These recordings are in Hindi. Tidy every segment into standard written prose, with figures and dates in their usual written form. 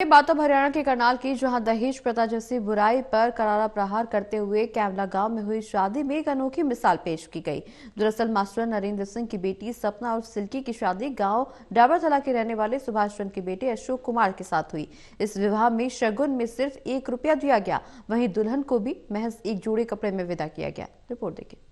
ये बात अब हरियाणा के करनाल की, जहां दहेज प्रथा जैसी बुराई पर करारा प्रहार करते हुए कैमला गांव में हुई शादी में एक अनोखी मिसाल पेश की गई। दरअसल मास्टर नरेंद्र सिंह की बेटी सपना और सिल्की की शादी गांव डाबरथला के रहने वाले सुभाष चंद्र के बेटे अशोक कुमार के साथ हुई। इस विवाह में शगुन में सिर्फ ₹1 दिया गया, वहीं दुल्हन को भी महज एक जोड़े कपड़े में विदा किया गया। रिपोर्ट देखिए।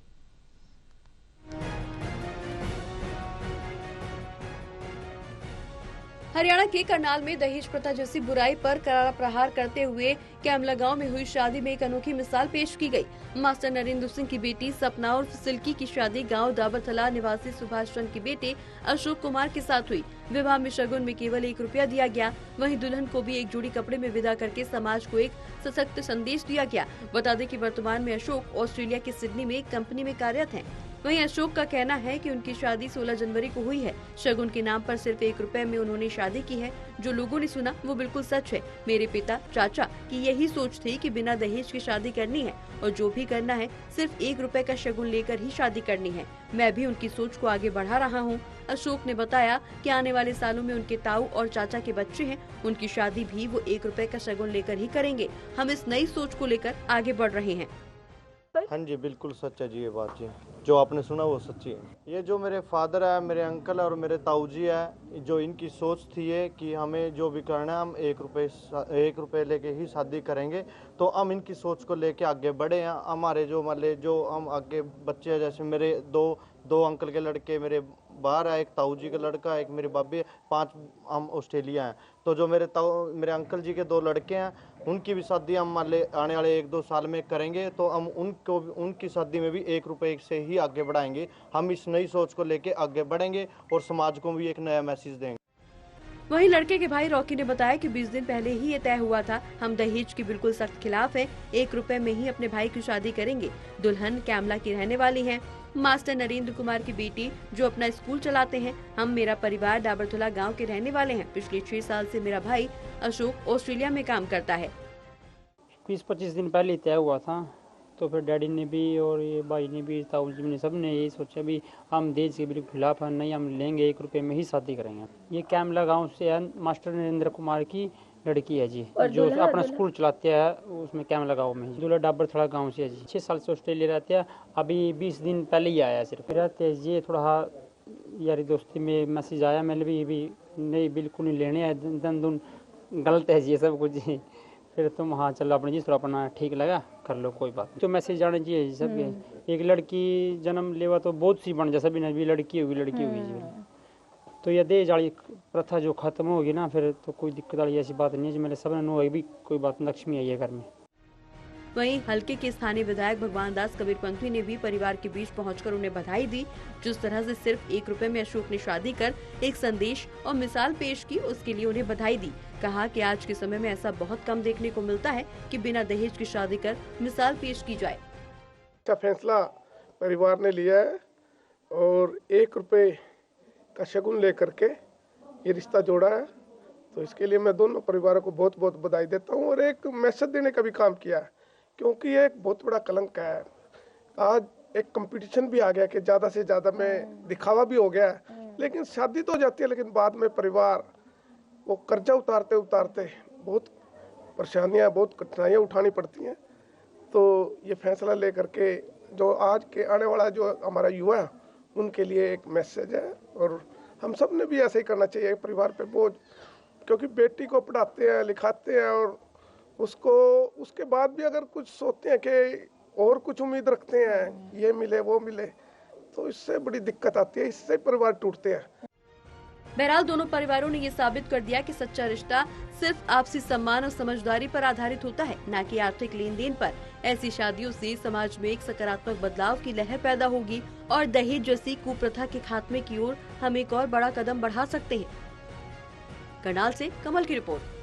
हरियाणा के करनाल में दहेज प्रथा जैसी बुराई पर करारा प्रहार करते हुए कैमला गांव में हुई शादी में एक अनोखी मिसाल पेश की गई। मास्टर नरेंद्र सिंह की बेटी सपना और सिल्की की शादी गांव डाबरथला निवासी सुभाष चंद्र के बेटे अशोक कुमार के साथ हुई। विवाह में शगुन में केवल ₹1 दिया गया, वहीं दुल्हन को भी एक जोड़ी कपड़े में विदा करके समाज को एक सशक्त संदेश दिया गया। बता दें कि वर्तमान में अशोक ऑस्ट्रेलिया के सिडनी में एक कंपनी में कार्यरत हैं। वहीं अशोक का कहना है कि उनकी शादी 16 जनवरी को हुई है। शगुन के नाम पर सिर्फ ₹1 में उन्होंने शादी की है। जो लोगों ने सुना वो बिल्कुल सच है। मेरे पिता चाचा की यही सोच थी कि बिना दहेज की शादी करनी है और जो भी करना है सिर्फ ₹1 का शगुन लेकर ही शादी करनी है। मैं भी उनकी सोच को आगे बढ़ा रहा हूँ। अशोक ने बताया कि आने वाले सालों में उनके ताऊ और चाचा के बच्चे हैं, उनकी शादी भी वो ₹1 का शगुन लेकर ही करेंगे। हम इस नई सोच को लेकर आगे बढ़ रहे हैं। हाँ जी, बिल्कुल सच है जी, ये बात जी जो आपने सुना वो सच्ची है। ये जो मेरे फादर है, मेरे अंकल और मेरे ताऊ जी है, जो इनकी सोच थी है कि हमें जो भी करना है हम ₹1 लेके ही शादी करेंगे। तो हम इनकी सोच को लेके आगे बढ़े हैं। हमारे जो जो हम आगे बच्चे हैं, जैसे मेरे दो अंकल के लड़के मेरे बाहर है, एक ताऊ जी का लड़का है, एक मेरी भाभी है, 5 हम ऑस्ट्रेलिया हैं। तो जो मेरे अंकल जी के 2 लड़के हैं, उनकी भी शादी हम आने वाले 1-2 साल में करेंगे। तो हम उनकी शादी में भी ₹1 से ही आगे बढ़ाएंगे। हम इस नई सोच को लेके आगे बढ़ेंगे और समाज को भी एक नया मैसेज देंगे। वहीं लड़के के भाई रॉकी ने बताया कि 20 दिन पहले ही ये तय हुआ था। हम दहेज के बिल्कुल सख्त खिलाफ हैं। ₹1 में ही अपने भाई की शादी करेंगे। दुल्हन कैमला की रहने वाली है। मास्टर नरेंद्र कुमार की बेटी जो अपना स्कूल चलाते हैं। मेरा परिवार डाबरथला गांव के रहने वाले हैं। पिछले 6 साल से मेरा भाई अशोक ऑस्ट्रेलिया में काम करता है। 20-25 दिन पहले तय हुआ था, तो फिर डैडी ने भी और ये भाई ने भी, ताऊ जी ने, सब ने यही सोचा भी हम दहेज के बिल्कुल खिलाफ हैं, नहीं हम लेंगे, ₹1 में ही शादी करेंगे। ये कैमला गांव से है, मास्टर नरेंद्र कुमार की लड़की है जी, जो अपना स्कूल चलाते हैं उसमें कैमला गांव में। दूल्हा डाबरथला गांव से है जी। 6 साल से ऑस्ट्रेलिया रहते हैं, अभी 20 दिन पहले ही आया सिर्फ रहते हैं। ये थोड़ा यारी दोस्ती में मैसेज आया, मैंने भी नहीं, बिल्कुल नहीं लेने, दन गलत है जी ये सब कुछ जी। फिर तुम हाँ चलो अपने जी, थोड़ा अपना ठीक लगा कर लो, कोई बात नहीं। तो मैसेज जाना चाहिए सबके। एक लड़की जन्म लेवा तो बहुत सी बन जाए, सभी ने भी लड़की होगी जी। तो ये दहेज वाली प्रथा जो खत्म होगी ना, फिर तो कोई दिक्कत वाली ऐसी बात नहीं है जी। मेरे सब ने भी कोई बात, लक्ष्मी आई है घर में। वहीं हलके के स्थानीय विधायक भगवान दास कबीरपंथी ने भी परिवार के बीच पहुंचकर उन्हें बधाई दी। जिस तरह से सिर्फ ₹1 में अशोक ने शादी कर एक संदेश और मिसाल पेश की, उसके लिए उन्हें बधाई दी। कहा कि आज के समय में ऐसा बहुत कम देखने को मिलता है कि बिना दहेज की शादी कर मिसाल पेश की जाए। अच्छा फैसला परिवार ने लिया है और ₹1 का शगुन लेकर के ये रिश्ता जोड़ा है। तो इसके लिए मैं दोनों परिवारों को बहुत बहुत बधाई देता हूँ और एक मैसेज देने का भी काम किया है, क्योंकि ये एक बहुत बड़ा कलंक है। आज एक कंपटीशन भी आ गया कि ज़्यादा से ज़्यादा में दिखावा भी हो गया है, लेकिन शादी तो हो जाती है, लेकिन बाद में परिवार वो कर्जा उतारते उतारते बहुत परेशानियाँ, बहुत कठिनाइयाँ उठानी पड़ती हैं। तो ये फैसला लेकर के जो आज के आने वाला जो हमारा युवा है उनके लिए एक मैसेज है, और हम सब ने भी ऐसे ही करना चाहिए। परिवार पे बोझ, क्योंकि बेटी को पढ़ाते हैं, लिखाते हैं और उसको उसके बाद भी अगर कुछ सोचते हैं कि और कुछ उम्मीद रखते हैं, ये मिले वो मिले, तो इससे बड़ी दिक्कत आती है, इससे परिवार टूटते हैं। बहरहाल दोनों परिवारों ने ये साबित कर दिया कि सच्चा रिश्ता सिर्फ आपसी सम्मान और समझदारी पर आधारित होता है, न कि आर्थिक लेन देन पर। ऐसी शादियों से समाज में एक सकारात्मक बदलाव की लहर पैदा होगी और दहेज जैसी कुप्रथा के खात्मे की ओर हम एक और बड़ा कदम बढ़ा सकते हैं। करनाल से कमल की रिपोर्ट।